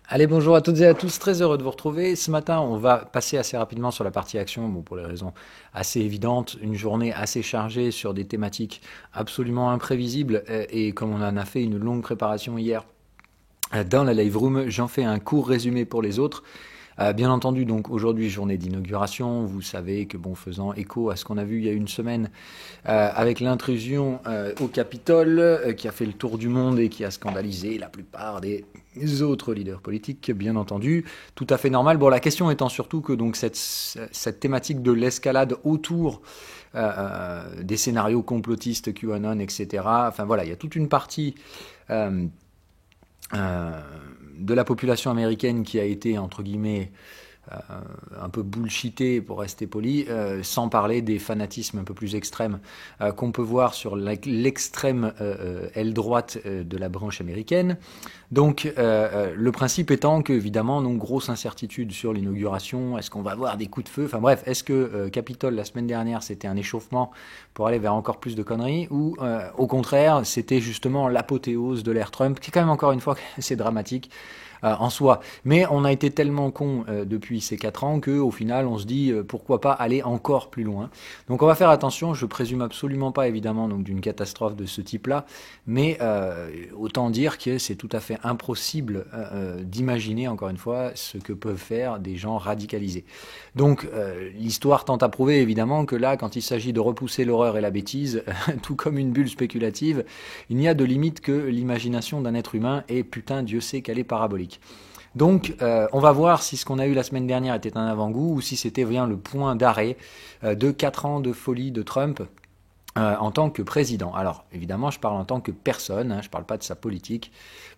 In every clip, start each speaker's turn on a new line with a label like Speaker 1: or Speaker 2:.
Speaker 1: Allez, bonjour à toutes et à tous, très heureux de vous retrouver. Ce matin, on va passer assez rapidement sur la partie action, bon, pour les raisons assez évidentes, une journée assez chargée sur des thématiques absolument imprévisibles, et comme on en a fait une longue préparation hier dans la live room, j'en fais un court résumé pour les autres. Bien entendu, donc aujourd'hui, journée d'inauguration. Vous savez que, bon, faisant écho à ce qu'on a vu il y a une semaine avec l'intrusion au Capitole, qui a fait le tour du monde et qui a scandalisé la plupart des autres leaders politiques, bien entendu, tout à fait normal. Bon, la question étant surtout que donc cette thématique de l'escalade autour des scénarios complotistes, QAnon, etc. Enfin voilà, il y a toute une partie euh, de la population américaine qui a été, entre guillemets, euh, un peu bullshité pour rester poli, sans parler des fanatismes un peu plus extrêmes qu'on peut voir sur l'extrême aile droite de la branche américaine. Donc le principe étant que, évidemment, donc, grosse incertitude sur l'inauguration, est-ce qu'on va avoir des coups de feu, enfin bref, est-ce que Capitole la semaine dernière c'était un échauffement pour aller vers encore plus de conneries, ou au contraire c'était justement l'apothéose de l'ère Trump, qui est quand même encore une fois assez dramatique en soi. Mais on a été tellement con depuis ces 4 ans qu'au final on se dit pourquoi pas aller encore plus loin. Donc on va faire attention, je présume absolument pas évidemment donc d'une catastrophe de ce type-là, mais autant dire que c'est tout à fait impossible d'imaginer encore une fois ce que peuvent faire des gens radicalisés. Donc l'histoire tente à prouver évidemment que là, quand il s'agit de repousser l'horreur et la bêtise, tout comme une bulle spéculative, il n'y a de limite que l'imagination d'un être humain, et putain Dieu sait qu'elle est parabolique. Donc, on va voir si ce qu'on a eu la semaine dernière était un avant-goût ou si c'était bien le point d'arrêt de 4 ans de folie de Trump en tant que président. Alors, évidemment, je parle en tant que personne, hein, je ne parle pas de sa politique.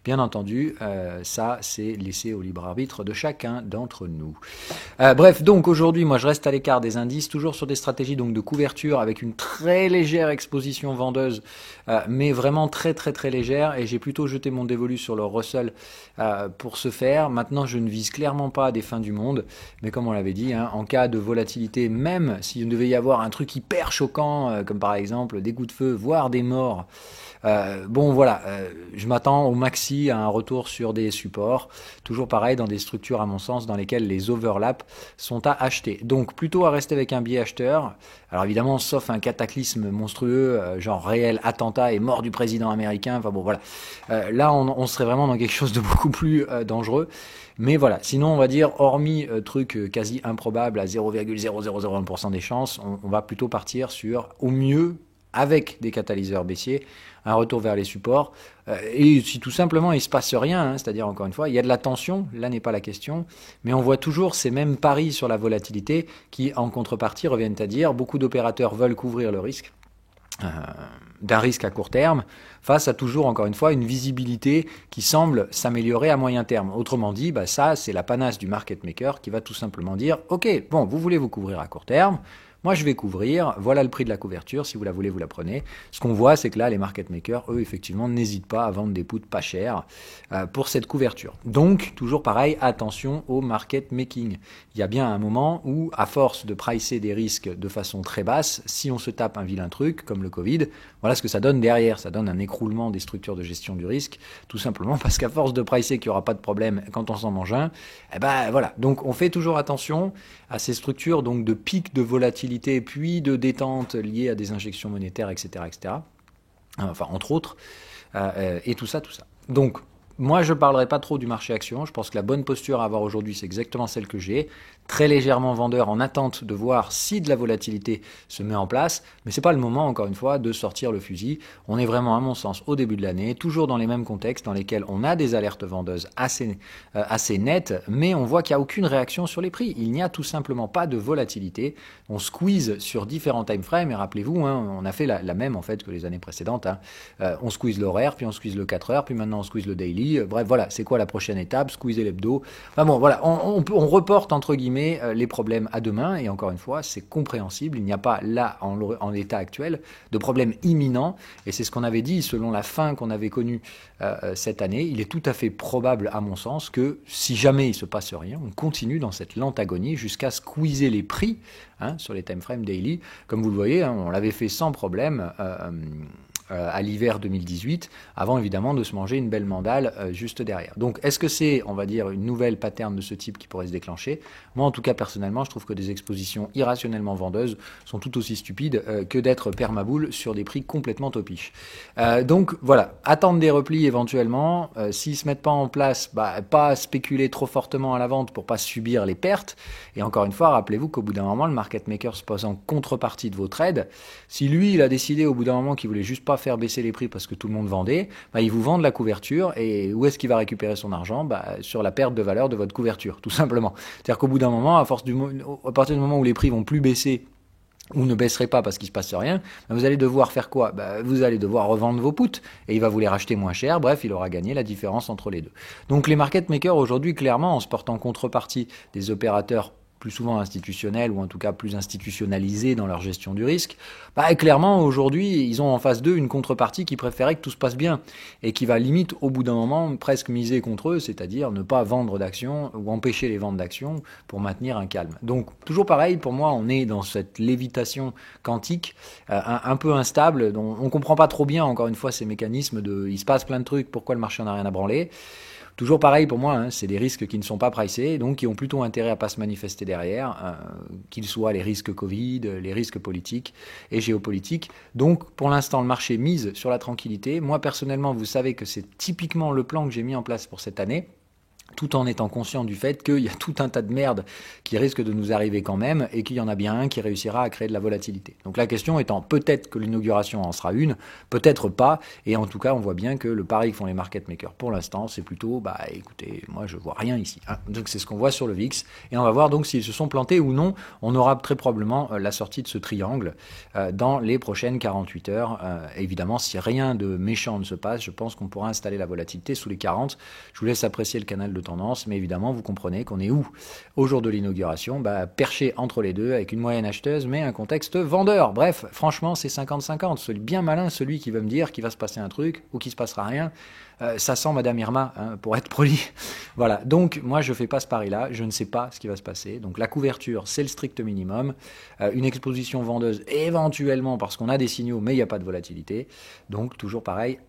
Speaker 1: Bien entendu, ça, c'est laissé au libre arbitre de chacun d'entre nous. Bref, donc aujourd'hui, moi, je reste à l'écart des indices, toujours sur des stratégies donc de couverture avec une très légère exposition vendeuse, mais vraiment très très très légère. Et j'ai plutôt jeté mon dévolu sur le Russell pour ce faire. Maintenant, je ne vise clairement pas des fins du monde, mais comme on l'avait dit, hein, en cas de volatilité, même s'il devait y avoir un truc hyper choquant, comme par exemple des coups de feu, voire des morts. Bon voilà, je m'attends au maxi à un retour sur des supports, toujours pareil dans des structures à mon sens dans lesquelles les overlaps sont à acheter. Donc plutôt à rester avec un biais acheteur, alors évidemment sauf un cataclysme monstrueux, genre réel attentat et mort du président américain, enfin bon voilà, là on serait vraiment dans quelque chose de beaucoup plus dangereux. Mais voilà, sinon on va dire, hormis truc quasi improbable à 0,0001% des chances, on va plutôt partir sur, au mieux, avec des catalyseurs baissiers, un retour vers les supports. Et si tout simplement il ne se passe rien, hein, c'est-à-dire encore une fois, il y a de la tension, là n'est pas la question, mais on voit toujours ces mêmes paris sur la volatilité qui, en contrepartie, reviennent à dire beaucoup d'opérateurs veulent couvrir le risque d'un risque à court terme face à toujours encore une fois une visibilité qui semble s'améliorer à moyen terme. Autrement dit, bah ça c'est la panache du market maker qui va tout simplement dire ok, bon, vous voulez vous couvrir à court terme, moi je vais couvrir, voilà le prix de la couverture, si vous la voulez vous la prenez. Ce qu'on voit c'est que là les market makers eux effectivement n'hésitent pas à vendre des puts pas chers pour cette couverture. Donc toujours pareil, attention au market making. Il y a bien un moment où à force de pricer des risques de façon très basse, si on se tape un vilain truc comme le Covid, voilà ce que ça donne derrière, ça donne un écroulement des structures de gestion du risque, tout simplement parce qu'à force de pricer qu'il n'y aura pas de problème quand on s'en mange un, eh ben voilà. Donc on fait toujours attention à ces structures donc de pics de volatilité puis de détente liées à des injections monétaires, etc., etc. Enfin entre autres, et tout ça, tout ça. Donc moi, je ne parlerai pas trop du marché action. Je pense que la bonne posture à avoir aujourd'hui, c'est exactement celle que j'ai. Très légèrement vendeur en attente de voir si de la volatilité se met en place. Mais ce n'est pas le moment, encore une fois, de sortir le fusil. On est vraiment, à mon sens, au début de l'année, toujours dans les mêmes contextes dans lesquels on a des alertes vendeuses assez nettes, mais on voit qu'il n'y a aucune réaction sur les prix. Il n'y a tout simplement pas de volatilité. On squeeze sur différents time frames. Et rappelez-vous, hein, on a fait la même en fait que les années précédentes. Hein. On squeeze l'horaire, puis on squeeze le 4 heures, puis maintenant on squeeze le daily. Bref, voilà, c'est quoi la prochaine étape? Squeezer l'hebdo. Enfin bon, voilà, on reporte entre guillemets les problèmes à demain, et encore une fois, c'est compréhensible. Il n'y a pas là, en l'état actuel, de problème imminent, et c'est ce qu'on avait dit, selon la fin qu'on avait connue cette année. Il est tout à fait probable, à mon sens, que si jamais il ne se passe rien, on continue dans cette lente agonie jusqu'à squeezer les prix hein, sur les time frames daily. Comme vous le voyez, hein, on l'avait fait sans problème. à l'hiver 2018, avant évidemment de se manger une belle mandale juste derrière. Donc est-ce que c'est, on va dire, une nouvelle pattern de ce type qui pourrait se déclencher? Moi en tout cas personnellement, je trouve que des expositions irrationnellement vendeuses sont tout aussi stupides que d'être permaboule sur des prix complètement topiches. Donc voilà, attendre des replis éventuellement, s'ils se mettent pas en place, pas spéculer trop fortement à la vente pour pas subir les pertes. Et encore une fois, rappelez-vous qu'au bout d'un moment, le market maker se pose en contrepartie de vos trades. Si lui, il a décidé au bout d'un moment qu'il voulait juste pas faire baisser les prix parce que tout le monde vendait, il vous vend de la couverture, et où est-ce qu'il va récupérer son argent? Sur la perte de valeur de votre couverture, tout simplement. C'est-à-dire qu'au bout d'un moment, à partir du moment où les prix vont plus baisser, ou ne baisserait pas parce qu'il se passe rien, vous allez devoir faire quoi? Vous allez devoir revendre vos puts et il va vous les racheter moins cher. Bref, il aura gagné la différence entre les deux. Donc les market makers aujourd'hui, clairement, en se portant en contrepartie des opérateurs plus souvent institutionnels ou en tout cas plus institutionnalisés dans leur gestion du risque, clairement aujourd'hui ils ont en face d'eux une contrepartie qui préférait que tout se passe bien et qui va limite au bout d'un moment presque miser contre eux, c'est-à-dire ne pas vendre d'actions ou empêcher les ventes d'actions pour maintenir un calme. Donc toujours pareil, pour moi on est dans cette lévitation quantique un peu instable, dont on comprend pas trop bien encore une fois ces mécanismes de il se passe plein de trucs, pourquoi le marché en a rien à branler. Toujours pareil pour moi, c'est des risques qui ne sont pas pricés, donc qui ont plutôt intérêt à pas se manifester derrière, qu'ils soient les risques Covid, les risques politiques et géopolitiques. Donc pour l'instant, le marché mise sur la tranquillité. Moi personnellement, vous savez que c'est typiquement le plan que j'ai mis en place pour cette année, tout en étant conscient du fait qu'il y a tout un tas de merde qui risque de nous arriver quand même, et qu'il y en a bien un qui réussira à créer de la volatilité. Donc la question étant, peut-être que l'inauguration en sera une, peut-être pas, et en tout cas on voit bien que le pari que font les market makers pour l'instant, c'est plutôt, écoutez, moi je vois rien ici. Donc c'est ce qu'on voit sur le VIX, et on va voir donc s'ils se sont plantés ou non. On aura très probablement la sortie de ce triangle dans les prochaines 48 heures. Évidemment, si rien de méchant ne se passe, je pense qu'on pourra installer la volatilité sous les 40. Je vous laisse apprécier le canal de tendance, mais évidemment vous comprenez qu'on est où au jour de l'inauguration, perché entre les deux avec une moyenne acheteuse mais un contexte vendeur. Bref, franchement c'est 50-50, celui bien malin, celui qui va me dire qu'il va se passer un truc ou qu'il se passera rien, ça sent Madame Irma, pour être poli. Voilà, donc moi je fais pas ce pari là, je ne sais pas ce qui va se passer. Donc la couverture c'est le strict minimum, une exposition vendeuse éventuellement parce qu'on a des signaux mais il n'y a pas de volatilité, donc toujours pareil,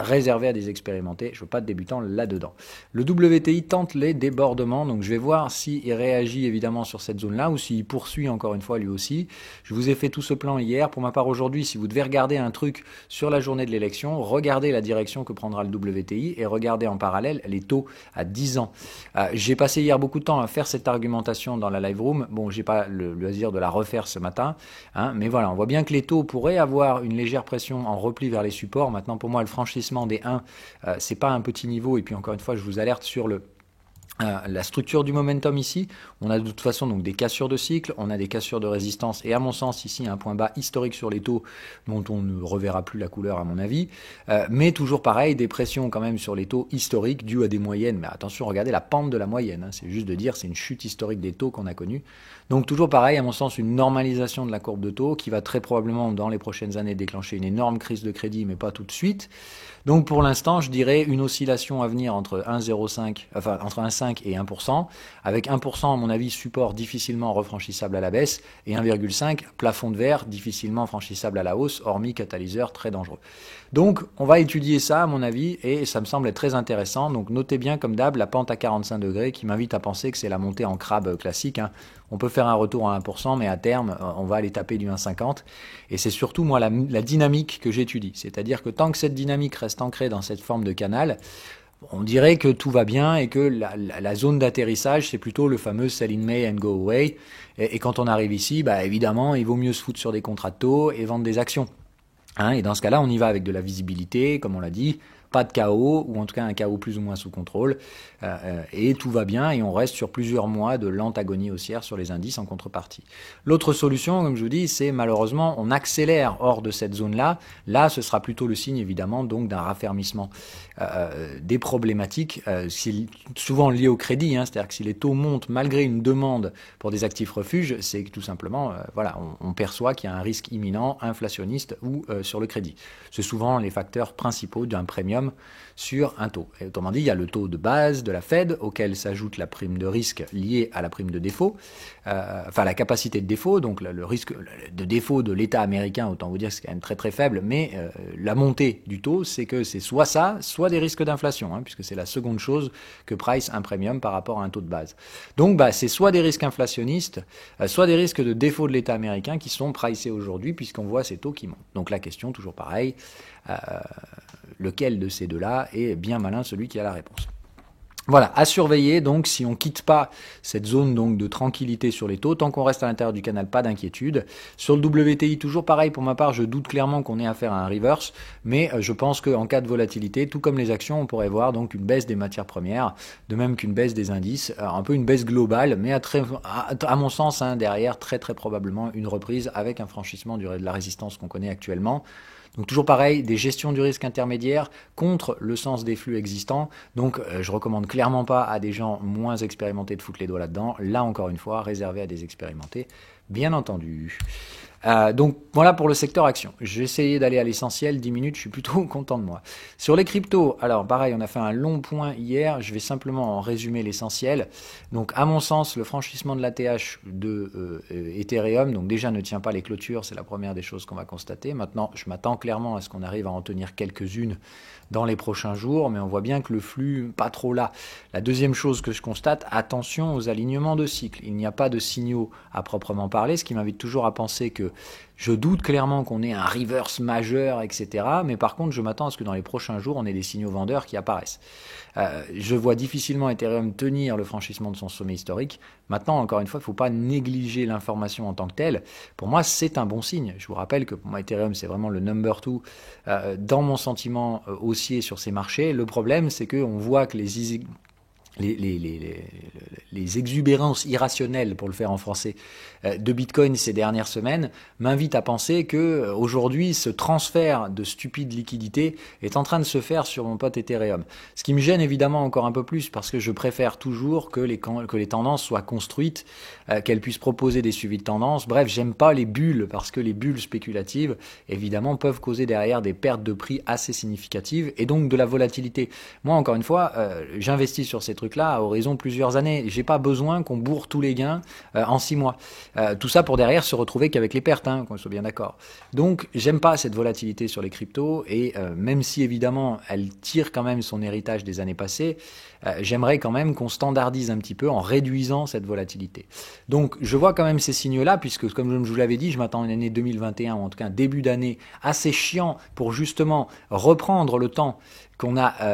Speaker 1: réservé à des expérimentés, je ne veux pas de débutants là-dedans. Le WTI tente les débordements, donc je vais voir s'il réagit évidemment sur cette zone-là ou s'il poursuit encore une fois lui aussi. Je vous ai fait tout ce plan hier. Pour ma part aujourd'hui, si vous devez regarder un truc sur la journée de l'élection, regardez la direction que prendra le WTI et regardez en parallèle les taux à 10 ans. J'ai passé hier beaucoup de temps à faire cette argumentation dans la live room. Bon, j'ai pas le loisir de la refaire ce matin, mais voilà, on voit bien que les taux pourraient avoir une légère pression en repli vers les supports. Maintenant, pour moi, le franchissement des 1, c'est pas un petit niveau, et puis encore une fois je vous alerte sur la structure du momentum ici. On a de toute façon donc des cassures de cycle, on a des cassures de résistance, et à mon sens ici un point bas historique sur les taux dont on ne reverra plus la couleur à mon avis, mais toujours pareil, des pressions quand même sur les taux historiques dues à des moyennes. Mais attention, regardez la pente de la moyenne, c'est juste de dire c'est une chute historique des taux qu'on a connue. Donc toujours pareil, à mon sens, une normalisation de la courbe de taux qui va très probablement dans les prochaines années déclencher une énorme crise de crédit, mais pas tout de suite. Donc pour l'instant, je dirais une oscillation à venir entre 1,5 et 1%, avec 1% à mon avis support difficilement refranchissable à la baisse, et 1,5 plafond de verre difficilement franchissable à la hausse, hormis catalyseur très dangereux. Donc on va étudier ça à mon avis, et ça me semble être très intéressant. Donc notez bien comme d'hab la pente à 45 degrés qui m'invite à penser que c'est la montée en crabe classique. On peut faire un retour à 1%, mais à terme, on va aller taper du 1,50. Et c'est surtout, moi, la dynamique que j'étudie. C'est-à-dire que tant que cette dynamique reste ancrée dans cette forme de canal, on dirait que tout va bien et que la zone d'atterrissage, c'est plutôt le fameux sell in May and go away. Et quand on arrive ici, évidemment, il vaut mieux se foutre sur des contrats de taux et vendre des actions. Et dans ce cas-là, on y va avec de la visibilité, comme on l'a dit, pas de chaos, ou en tout cas un chaos plus ou moins sous contrôle, et tout va bien, et on reste sur plusieurs mois de lente agonie haussière sur les indices en contrepartie. L'autre solution, comme je vous dis, c'est malheureusement on accélère hors de cette zone-là. Là, ce sera plutôt le signe évidemment donc d'un raffermissement des problématiques, souvent liées au crédit, c'est-à-dire que si les taux montent malgré une demande pour des actifs refuges, c'est que tout simplement, on perçoit qu'il y a un risque imminent inflationniste ou sur le crédit. C'est souvent les facteurs principaux d'un premium premium sur un taux. Et autrement dit, il y a le taux de base de la Fed, auquel s'ajoute la prime de risque liée à la prime de défaut, enfin la capacité de défaut, donc le risque de défaut de l'État américain, autant vous dire que c'est quand même très très faible, mais la montée du taux, c'est que c'est soit ça, soit des risques d'inflation, puisque c'est la seconde chose que price un premium par rapport à un taux de base. Donc c'est soit des risques inflationnistes, soit des risques de défaut de l'État américain qui sont pricés aujourd'hui, puisqu'on voit ces taux qui montent. Donc la question, toujours pareil, lequel de ces deux-là est bien malin, celui qui a la réponse. Voilà, à surveiller, donc si on quitte pas cette zone donc de tranquillité sur les taux, tant qu'on reste à l'intérieur du canal, pas d'inquiétude. Sur le WTI, toujours pareil, pour ma part, je doute clairement qu'on ait affaire à un reverse, mais je pense qu'en cas de volatilité, tout comme les actions, on pourrait voir donc une baisse des matières premières, de même qu'une baisse des indices, un peu une baisse globale, mais à mon sens, derrière, très très probablement une reprise avec un franchissement de la résistance qu'on connaît actuellement. Donc toujours pareil, des gestions du risque intermédiaire contre le sens des flux existants. Donc je recommande clairement pas à des gens moins expérimentés de foutre les doigts là-dedans. Là encore une fois, réservé à des expérimentés, bien entendu. Donc voilà pour le secteur action. J'ai essayé d'aller à l'essentiel, 10 minutes, je suis plutôt content de moi. Sur les cryptos, alors pareil, on a fait un long point hier, je vais simplement en résumer l'essentiel. Donc à mon sens, le franchissement de l'ATH de Ethereum, donc déjà ne tient pas les clôtures, c'est la première des choses qu'on va constater. Maintenant, je m'attends clairement à ce qu'on arrive à en tenir quelques-unes dans les prochains jours, mais on voit bien que le flux, pas trop là. La deuxième chose que je constate, attention aux alignements de cycles. Il n'y a pas de signaux à proprement parler, ce qui m'invite toujours à penser que je doute clairement qu'on ait un reverse majeur, etc. Mais par contre, je m'attends à ce que dans les prochains jours, on ait des signaux vendeurs qui apparaissent. Je vois difficilement Ethereum tenir le franchissement de son sommet historique. Maintenant, encore une fois, il ne faut pas négliger l'information en tant que telle. Pour moi, c'est un bon signe. Je vous rappelle que pour moi, Ethereum, c'est vraiment le number 2 dans mon sentiment haussier sur ces marchés. Le problème, c'est qu'on voit que les exubérances irrationnelles, pour le faire en français, de Bitcoin ces dernières semaines m'invitent à penser que aujourd'hui ce transfert de stupide liquidité est en train de se faire sur mon pote Ethereum. Ce qui me gêne évidemment encore un peu plus parce que je préfère toujours que les tendances soient construites, qu'elles puissent proposer des suivis de tendances. Bref, j'aime pas les bulles parce que les bulles spéculatives évidemment peuvent causer derrière des pertes de prix assez significatives et donc de la volatilité. Moi encore une fois, j'investis sur ces trucs-là à horizon plusieurs années. J'ai pas besoin qu'on bourre tous les gains en 6 mois. Tout ça pour derrière se retrouver qu'avec les pertes, qu'on soit bien d'accord. Donc j'aime pas cette volatilité sur les cryptos et même si évidemment elle tire quand même son héritage des années passées, j'aimerais quand même qu'on standardise un petit peu en réduisant cette volatilité. Donc je vois quand même ces signaux-là puisque comme je vous l'avais dit, je m'attends à une année 2021 ou en tout cas un début d'année assez chiant pour justement reprendre le temps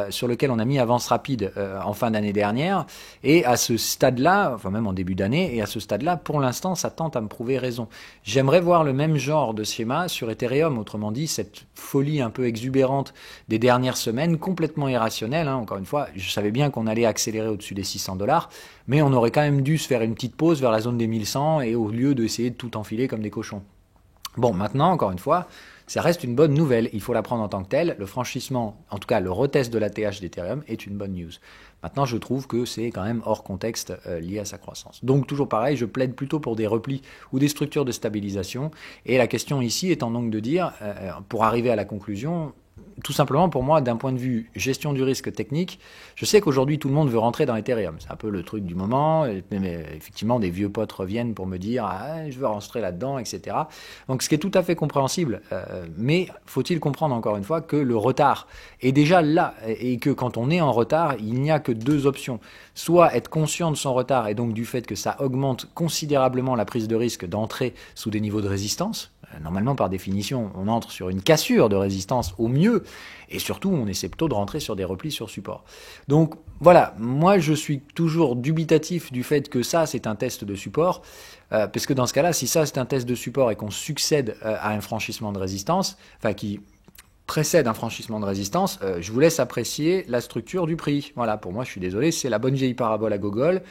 Speaker 1: sur lequel on a mis avance rapide en fin d'année dernière, et à ce stade-là, enfin même en début d'année, et à ce stade-là, pour l'instant, ça tente à me prouver raison. J'aimerais voir le même genre de schéma sur Ethereum, autrement dit, cette folie un peu exubérante des dernières semaines, complètement irrationnelle, encore une fois, je savais bien qu'on allait accélérer au-dessus des $600, mais on aurait quand même dû se faire une petite pause vers la zone des 1100, et au lieu d'essayer de tout enfiler comme des cochons. Bon, maintenant, encore une fois, ça reste une bonne nouvelle, il faut la prendre en tant que telle. Le franchissement, en tout cas le retest de l'ATH d'Ethereum est une bonne news. Maintenant, je trouve que c'est quand même hors contexte lié à sa croissance. Donc toujours pareil, je plaide plutôt pour des replis ou des structures de stabilisation. Et la question ici étant donc de dire, pour arriver à la conclusion, tout simplement pour moi, d'un point de vue gestion du risque technique, je sais qu'aujourd'hui tout le monde veut rentrer dans Ethereum. C'est un peu le truc du moment, mais effectivement des vieux potes reviennent pour me dire je veux rentrer là-dedans, etc. Donc ce qui est tout à fait compréhensible, mais faut-il comprendre encore une fois que le retard est déjà là et que quand on est en retard, il n'y a que deux options. Soit être conscient de son retard et donc du fait que ça augmente considérablement la prise de risque d'entrer sous des niveaux de résistance. Normalement, par définition, on entre sur une cassure de résistance au mieux, et surtout, on essaie plutôt de rentrer sur des replis sur support. Donc voilà, moi je suis toujours dubitatif du fait que ça, c'est un test de support, parce que dans ce cas-là, si ça c'est un test de support et qu'on succède à un franchissement de résistance, enfin qui précède un franchissement de résistance, je vous laisse apprécier la structure du prix. Voilà, pour moi, je suis désolé, c'est la bonne vieille parabole à gogol.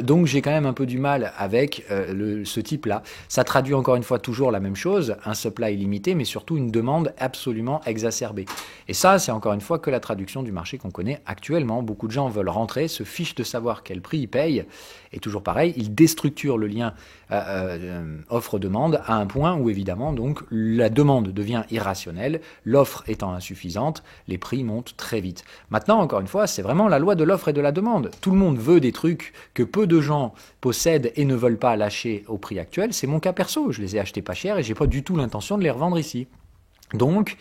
Speaker 1: Donc j'ai quand même un peu du mal avec ce type-là. Ça traduit encore une fois toujours la même chose, un supply illimité, mais surtout une demande absolument exacerbée. Et ça, c'est encore une fois que la traduction du marché qu'on connaît actuellement. Beaucoup de gens veulent rentrer, se fichent de savoir quel prix ils payent, et toujours pareil, ils déstructurent le lien offre-demande à un point où évidemment donc la demande devient irrationnelle, l'offre l'offre étant insuffisante, les prix montent très vite. Maintenant, encore une fois, c'est vraiment la loi de l'offre et de la demande. Tout le monde veut des trucs que peu de gens possèdent et ne veulent pas lâcher au prix actuel. C'est mon cas perso. Je les ai achetés pas cher et j'ai pas du tout l'intention de les revendre ici. Donc,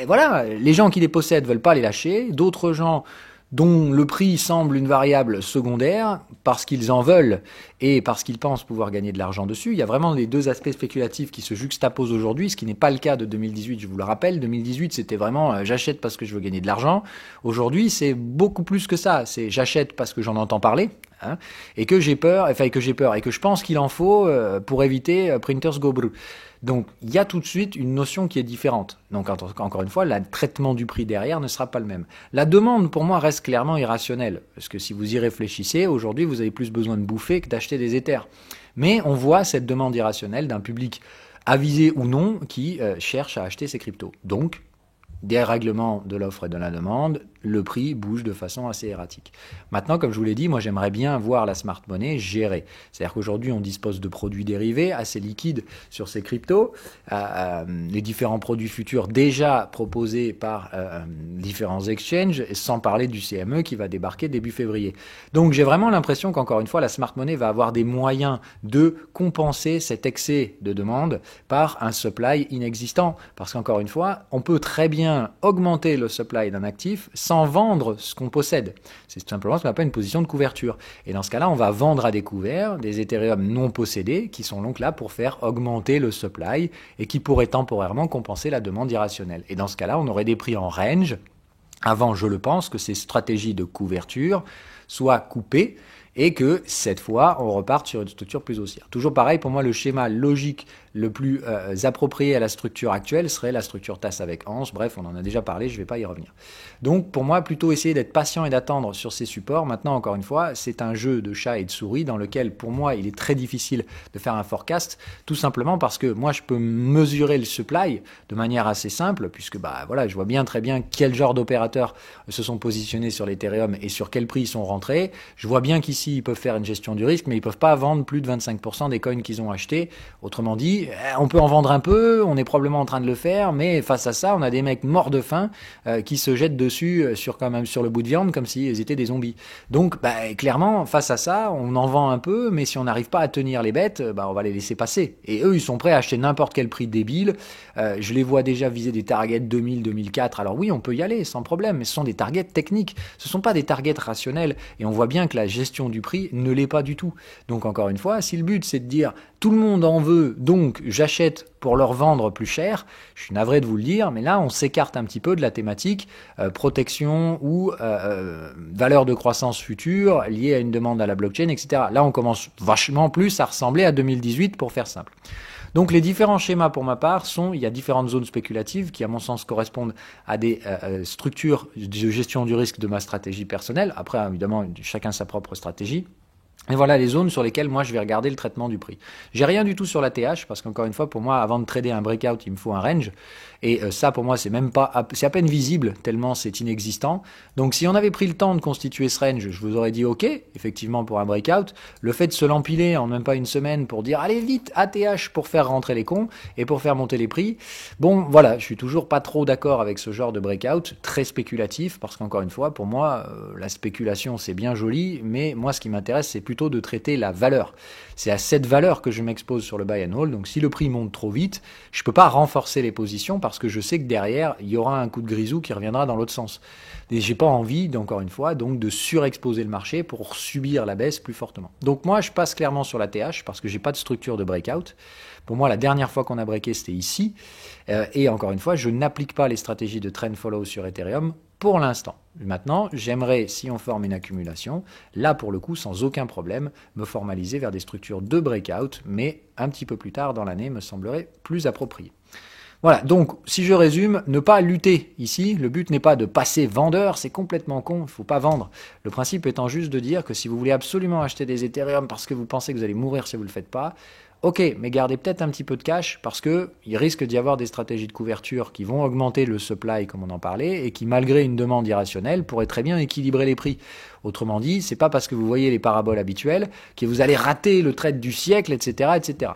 Speaker 1: voilà, les gens qui les possèdent veulent pas les lâcher. D'autres gens dont le prix semble une variable secondaire, parce qu'ils en veulent et parce qu'ils pensent pouvoir gagner de l'argent dessus. Il y a vraiment les deux aspects spéculatifs qui se juxtaposent aujourd'hui, ce qui n'est pas le cas de 2018, je vous le rappelle. 2018, c'était vraiment j'achète parce que je veux gagner de l'argent. Aujourd'hui, c'est beaucoup plus que ça. C'est j'achète parce que j'en entends parler, hein, et que j'ai peur, et que je pense qu'il en faut pour éviter printers go broke. Donc, il y a tout de suite une notion qui est différente. Donc, encore une fois, le traitement du prix derrière ne sera pas le même. La demande, pour moi, reste clairement irrationnelle. Parce que si vous y réfléchissez, aujourd'hui, vous avez plus besoin de bouffer que d'acheter des Ethers. Mais on voit cette demande irrationnelle d'un public avisé ou non qui cherche à acheter ces cryptos. Donc, dérèglement de l'offre et de la demande, le prix bouge de façon assez erratique. Maintenant, comme je vous l'ai dit, moi j'aimerais bien voir la smart money gérée. C'est-à-dire qu'aujourd'hui on dispose de produits dérivés assez liquides sur ces cryptos, les différents produits futurs déjà proposés par différents exchanges, sans parler du CME qui va débarquer début février. Donc j'ai vraiment l'impression qu'encore une fois la smart money va avoir des moyens de compenser cet excès de demande par un supply inexistant. Parce qu'encore une fois, on peut très bien augmenter le supply d'un actif sans vendre ce qu'on possède. C'est tout simplement ce qu'on appelle une position de couverture. Et dans ce cas-là, on va vendre à découvert des Ethereum non possédés qui sont donc là pour faire augmenter le supply et qui pourraient temporairement compenser la demande irrationnelle. Et dans ce cas-là, on aurait des prix en range avant, je le pense, que ces stratégies de couverture soient coupées et que cette fois, on reparte sur une structure plus haussière. Toujours pareil, pour moi, le schéma logique le plus approprié à la structure actuelle serait la structure TAS avec Anse. Bref, on en a déjà parlé, je ne vais pas y revenir. Donc, pour moi, plutôt essayer d'être patient et d'attendre sur ces supports. Maintenant, encore une fois, c'est un jeu de chat et de souris dans lequel, pour moi, il est très difficile de faire un forecast, tout simplement parce que moi, je peux mesurer le supply de manière assez simple, puisque voilà, je vois bien très bien quel genre d'opérateurs se sont positionnés sur l'Ethereum et sur quel prix ils sont rentrés. Je vois bien qu'ici, ils peuvent faire une gestion du risque, mais ils ne peuvent pas vendre plus de 25% des coins qu'ils ont achetés. Autrement dit, on peut en vendre un peu, on est probablement en train de le faire, mais face à ça, on a des mecs morts de faim qui se jettent dessus sur le bout de viande comme s'ils étaient des zombies. Donc, clairement, face à ça, on en vend un peu, mais si on n'arrive pas à tenir les bêtes, on va les laisser passer. Et eux, ils sont prêts à acheter n'importe quel prix débile. Je les vois déjà viser des targets 2000, 2004. Alors oui, on peut y aller sans problème, mais ce sont des targets techniques. Ce ne sont pas des targets rationnels. Et on voit bien que la gestion du prix ne l'est pas du tout. Donc encore une fois, si le but c'est de dire tout le monde en veut, donc j'achète pour leur vendre plus cher, je suis navré de vous le dire, mais là on s'écarte un petit peu de la thématique protection ou valeur de croissance future liée à une demande à la blockchain, etc. Là on commence vachement plus à ressembler à 2018 pour faire simple. Donc les différents schémas pour ma part il y a différentes zones spéculatives qui à mon sens correspondent à des structures de gestion du risque de ma stratégie personnelle. Après évidemment chacun sa propre stratégie. Et voilà les zones sur lesquelles moi je vais regarder le traitement du prix. J'ai rien du tout sur la TH parce qu'encore une fois pour moi avant de trader un breakout il me faut un range et ça pour moi c'est à peine visible tellement c'est inexistant. Donc si on avait pris le temps de constituer ce range, je vous aurais dit ok effectivement pour un breakout. Le fait de se l'empiler en même pas une semaine pour dire allez vite ATH pour faire rentrer les cons et pour faire monter les prix. Bon voilà je suis toujours pas trop d'accord avec ce genre de breakout très spéculatif parce qu'encore une fois pour moi la spéculation c'est bien joli mais moi ce qui m'intéresse c'est plutôt de traiter la valeur. C'est à cette valeur que je m'expose sur le buy and hold. Donc si le prix monte trop vite, je peux pas renforcer les positions parce que je sais que derrière, il y aura un coup de grisou qui reviendra dans l'autre sens. Et j'ai pas envie, encore une fois, donc de surexposer le marché pour subir la baisse plus fortement. Donc moi, je passe clairement sur la TH parce que j'ai pas de structure de breakout. Pour moi, la dernière fois qu'on a breaké, c'était ici. Et encore une fois, je n'applique pas les stratégies de trend follow sur Ethereum pour l'instant. Maintenant, j'aimerais, si on forme une accumulation, là pour le coup, sans aucun problème, me formaliser vers des structures de breakout, mais un petit peu plus tard dans l'année me semblerait plus approprié. Voilà, donc si je résume, ne pas lutter ici, le but n'est pas de passer vendeur, c'est complètement con, il ne faut pas vendre. Le principe étant juste de dire que si vous voulez absolument acheter des Ethereum parce que vous pensez que vous allez mourir si vous ne le faites pas, ok, mais gardez peut-être un petit peu de cash parce qu'il risque d'y avoir des stratégies de couverture qui vont augmenter le supply comme on en parlait et qui malgré une demande irrationnelle pourraient très bien équilibrer les prix. Autrement dit, c'est pas parce que vous voyez les paraboles habituelles que vous allez rater le trade du siècle, etc., etc.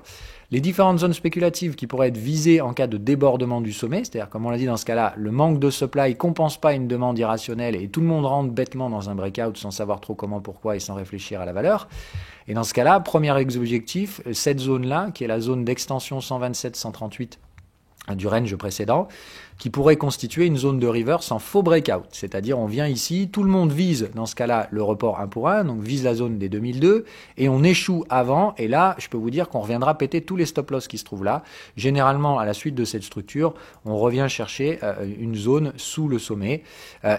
Speaker 1: Les différentes zones spéculatives qui pourraient être visées en cas de débordement du sommet, c'est-à-dire comme on l'a dit dans ce cas-là, le manque de supply compense pas une demande irrationnelle et tout le monde rentre bêtement dans un breakout sans savoir trop comment, pourquoi et sans réfléchir à la valeur. Et dans ce cas-là, premier objectif, cette zone-là, qui est la zone d'extension 127-138 du range précédent, qui pourrait constituer une zone de reverse en faux breakout. C'est-à-dire on vient ici, tout le monde vise dans ce cas-là le report 1 pour 1, donc vise la zone des 2002, et on échoue avant, et là je peux vous dire qu'on reviendra péter tous les stop loss qui se trouvent là. Généralement à la suite de cette structure, on revient chercher une zone sous le sommet,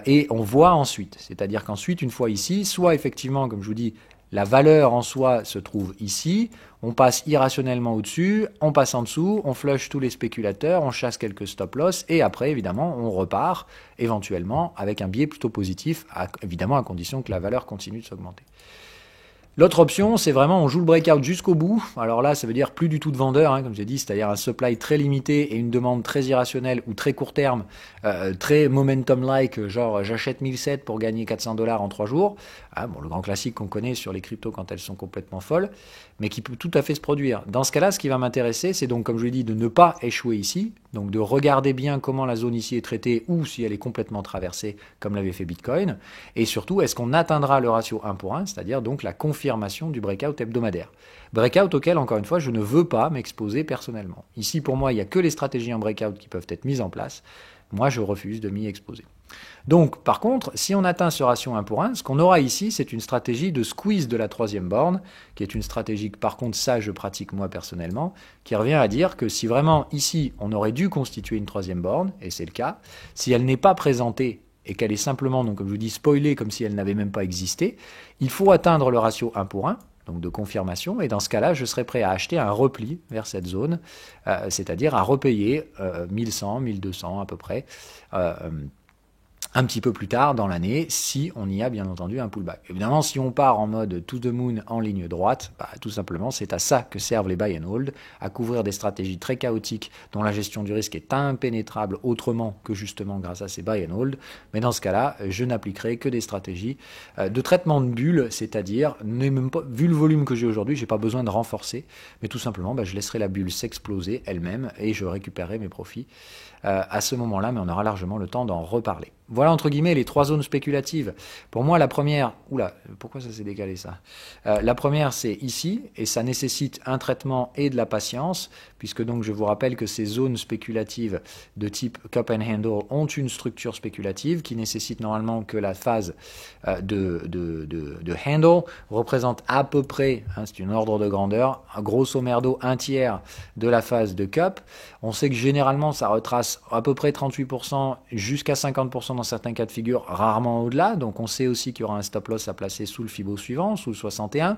Speaker 1: et on voit ensuite, c'est-à-dire qu'ensuite une fois ici, soit effectivement comme je vous dis, la valeur en soi se trouve ici, on passe irrationnellement au-dessus, on passe en dessous, on flush tous les spéculateurs, on chasse quelques stop-loss et après, évidemment, on repart éventuellement avec un biais plutôt positif, évidemment à condition que la valeur continue de s'augmenter. L'autre option, c'est vraiment on joue le breakout jusqu'au bout. Alors là, ça veut dire plus du tout de vendeur, hein, comme j'ai dit, c'est-à-dire un supply très limité et une demande très irrationnelle ou très court terme, très momentum-like, genre j'achète 1007 pour gagner $400 en 3 jours. Ah, bon, le grand classique qu'on connaît sur les cryptos quand elles sont complètement folles, mais qui peut tout à fait se produire. Dans ce cas-là, ce qui va m'intéresser, c'est donc, comme je l'ai dit, de ne pas échouer ici, donc de regarder bien comment la zone ici est traitée ou si elle est complètement traversée, comme l'avait fait Bitcoin, et surtout, est-ce qu'on atteindra le ratio 1 pour 1, c'est-à-dire donc la confirmation du breakout hebdomadaire. Breakout auquel, encore une fois, je ne veux pas m'exposer personnellement. Ici, pour moi, il n'y a que les stratégies en breakout qui peuvent être mises en place. Moi, je refuse de m'y exposer. Donc, par contre, si on atteint ce ratio 1 pour 1, ce qu'on aura ici, c'est une stratégie de squeeze de la troisième borne, qui est une stratégie que, par contre, ça, je pratique moi personnellement, qui revient à dire que si vraiment, ici, on aurait dû constituer une troisième borne, et c'est le cas, si elle n'est pas présentée et qu'elle est simplement, donc, comme je vous dis, spoilée comme si elle n'avait même pas existé, il faut atteindre le ratio 1 pour 1, donc de confirmation, et dans ce cas-là, je serais prêt à acheter un repli vers cette zone, c'est-à-dire à repayer 1100, 1200 à peu près, un petit peu plus tard dans l'année, si on y a bien entendu un pullback. Évidemment, si on part en mode to the moon en ligne droite, tout simplement, c'est à ça que servent les buy and hold, à couvrir des stratégies très chaotiques dont la gestion du risque est impénétrable autrement que justement grâce à ces buy and hold. Mais dans ce cas-là, je n'appliquerai que des stratégies de traitement de bulles, c'est-à-dire, même pas, vu le volume que j'ai aujourd'hui, j'ai pas besoin de renforcer, mais tout simplement, je laisserai la bulle s'exploser elle-même et je récupérerai mes profits à ce moment-là, mais on aura largement le temps d'en reparler. Voilà entre guillemets les trois zones spéculatives. Pour moi, la première, oula, pourquoi ça s'est décalé ça? La première, c'est ici, et ça nécessite un traitement et de la patience, puisque donc je vous rappelle que ces zones spéculatives de type cup and handle ont une structure spéculative qui nécessite normalement que la phase de handle représente à peu près, c'est une ordre de grandeur, grosso merdo un tiers de la phase de cup. On sait que généralement ça retrace à peu près 38% jusqu'à 50% dans certains cas de figure, rarement au-delà. Donc on sait aussi qu'il y aura un stop loss à placer sous le Fibo suivant, sous le 61.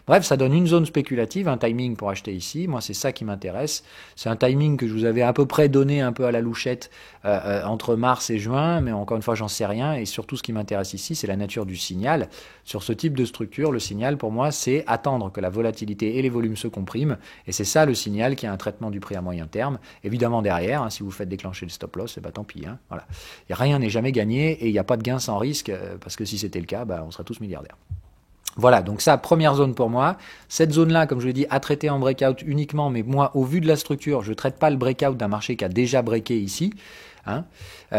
Speaker 1: Bref, ça donne une zone spéculative, un timing pour acheter ici. Moi, c'est ça qui m'intéresse. C'est un timing que je vous avais à peu près donné un peu à la louchette entre mars et juin, mais encore une fois, j'en sais rien. Et surtout, ce qui m'intéresse ici, c'est la nature du signal. Sur ce type de structure, le signal, pour moi, c'est attendre que la volatilité et les volumes se compriment. Et c'est ça le signal qui a un traitement du prix à moyen terme. Évidemment, derrière, si vous faites déclencher le stop loss, tant pis. Voilà. Rien n'est jamais gagné et il n'y a pas de gain sans risque, parce que si c'était le cas, on serait tous milliardaires. Voilà, donc ça, première zone pour moi. Cette zone-là, comme je l'ai dit, à traiter en breakout uniquement, mais moi, au vu de la structure, je ne traite pas le breakout d'un marché qui a déjà breaké ici.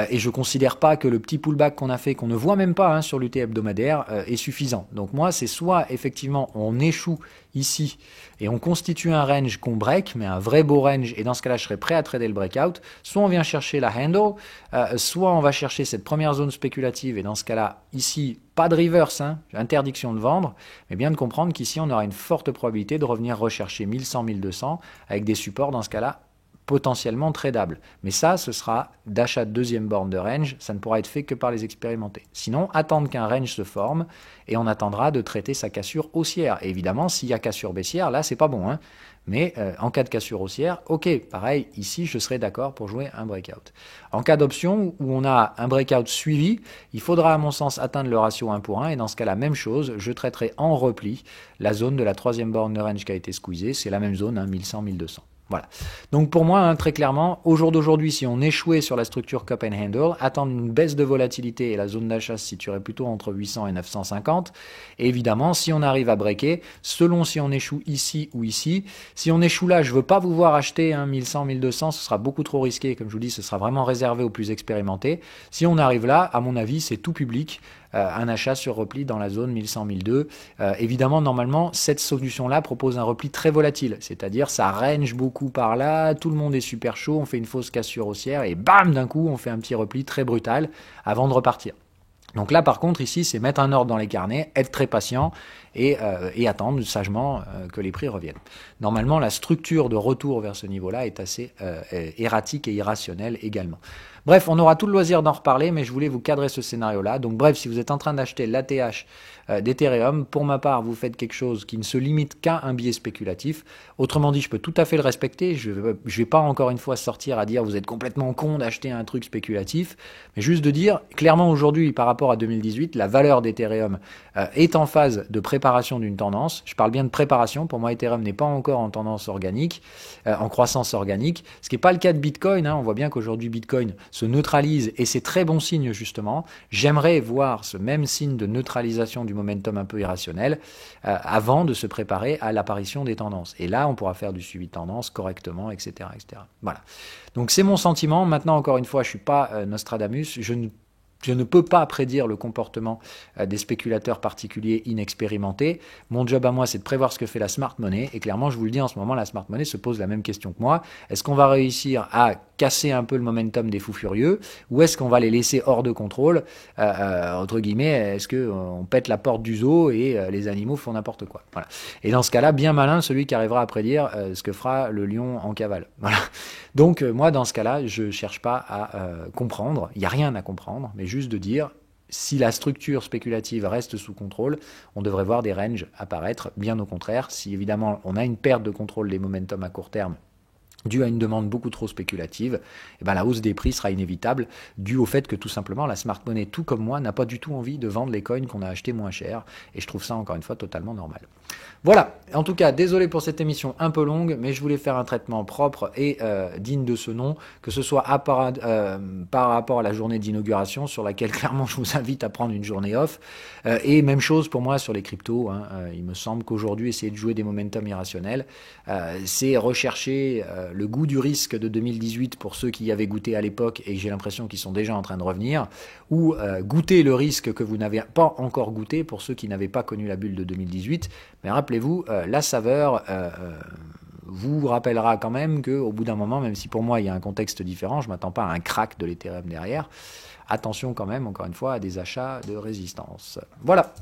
Speaker 1: Et je ne considère pas que le petit pullback qu'on a fait, qu'on ne voit même pas sur l'UT hebdomadaire, est suffisant. Donc moi, c'est soit effectivement on échoue ici et on constitue un range qu'on break, mais un vrai beau range, et dans ce cas-là, je serais prêt à trader le breakout. Soit on vient chercher la handle, soit on va chercher cette première zone spéculative, et dans ce cas-là, ici, pas de reverse, interdiction de vendre, mais bien de comprendre qu'ici, on aura une forte probabilité de revenir rechercher 1100, 1200, avec des supports, dans ce cas-là, potentiellement tradable. Mais ça, ce sera d'achat de deuxième borne de range, ça ne pourra être fait que par les expérimentés. Sinon, attendre qu'un range se forme et on attendra de traiter sa cassure haussière. Et évidemment, s'il y a cassure baissière, là, c'est pas bon. Mais en cas de cassure haussière, ok, pareil, ici, je serai d'accord pour jouer un breakout. En cas d'option où on a un breakout suivi, il faudra, à mon sens, atteindre le ratio 1 pour 1. Et dans ce cas, la même chose, je traiterai en repli la zone de la troisième borne de range qui a été squeezée. C'est la même zone, 1100, 1200. Voilà. Donc pour moi, hein, très clairement, au jour d'aujourd'hui, si on échouait sur la structure cup and handle, attendre une baisse de volatilité et la zone d'achat se situerait plutôt entre 800 et 950. Et évidemment, si on arrive à breaker, selon si on échoue ici ou ici, si on échoue là, je veux pas vous voir acheter 1100, 1200, ce sera beaucoup trop risqué. Comme je vous dis, ce sera vraiment réservé aux plus expérimentés. Si on arrive là, à mon avis, c'est tout public. Un achat sur repli dans la zone 1100, 1002. Évidemment, normalement, cette solution-là propose un repli très volatile, c'est-à-dire ça range beaucoup par là, tout le monde est super chaud, on fait une fausse cassure haussière et bam, d'un coup, on fait un petit repli très brutal avant de repartir. Donc là, par contre, ici, c'est mettre un ordre dans les carnets, être très patient et attendre sagement que les prix reviennent. Normalement, la structure de retour vers ce niveau-là est assez erratique et irrationnelle également. Bref, on aura tout le loisir d'en reparler, mais je voulais vous cadrer ce scénario-là. Donc bref, si vous êtes en train d'acheter l'ATH d'Ethereum, pour ma part, vous faites quelque chose qui ne se limite qu'à un biais spéculatif. Autrement dit, je peux tout à fait le respecter. Je vais pas encore une fois sortir à dire vous êtes complètement con d'acheter un truc spéculatif, mais juste de dire, clairement aujourd'hui, par rapport à 2018, la valeur d'Ethereum est en phase de préparation d'une tendance. Je parle bien de préparation. Pour moi, Ethereum n'est pas encore en tendance organique, en croissance organique, ce qui n'est pas le cas de Bitcoin. On voit bien qu'aujourd'hui, Bitcoin se neutralise et c'est très bon signe justement. J'aimerais voir ce même signe de neutralisation du momentum un peu irrationnel avant de se préparer à l'apparition des tendances. Et là, on pourra faire du suivi de tendance correctement, etc., etc. Voilà. Donc c'est mon sentiment. Maintenant, encore une fois, je suis pas Nostradamus. Je ne peux pas prédire le comportement des spéculateurs particuliers inexpérimentés. Mon job à moi, c'est de prévoir ce que fait la smart money. Et clairement, je vous le dis en ce moment, la smart money se pose la même question que moi. Est-ce qu'on va réussir à casser un peu le momentum des fous furieux ou est-ce qu'on va les laisser hors de contrôle entre guillemets, est-ce qu'on pète la porte du zoo et les animaux font n'importe quoi. Voilà. Et dans ce cas-là, bien malin celui qui arrivera à prédire ce que fera le lion en cavale. Voilà. Donc moi, dans ce cas-là, je ne cherche pas à comprendre. Il n'y a rien à comprendre, mais juste de dire si la structure spéculative reste sous contrôle, on devrait voir des ranges apparaître. Bien au contraire, si évidemment on a une perte de contrôle des momentum à court terme dû à une demande beaucoup trop spéculative, et ben la hausse des prix sera inévitable, dû au fait que tout simplement la smart money, tout comme moi, n'a pas du tout envie de vendre les coins qu'on a achetés moins cher, et je trouve ça encore une fois totalement normal. Voilà, en tout cas, désolé pour cette émission un peu longue, mais je voulais faire un traitement propre et digne de ce nom, que ce soit par rapport à la journée d'inauguration, sur laquelle clairement je vous invite à prendre une journée off, et même chose pour moi sur les cryptos, il me semble qu'aujourd'hui, essayer de jouer des momentum irrationnels, c'est rechercher le goût du risque de 2018 pour ceux qui y avaient goûté à l'époque et j'ai l'impression qu'ils sont déjà en train de revenir, ou goûter le risque que vous n'avez pas encore goûté pour ceux qui n'avaient pas connu la bulle de 2018. Mais rappelez-vous, la saveur vous rappellera quand même qu'au bout d'un moment, même si pour moi il y a un contexte différent, je ne m'attends pas à un crack de l'Ethereum derrière, attention quand même, encore une fois, à des achats de résistance. Voilà.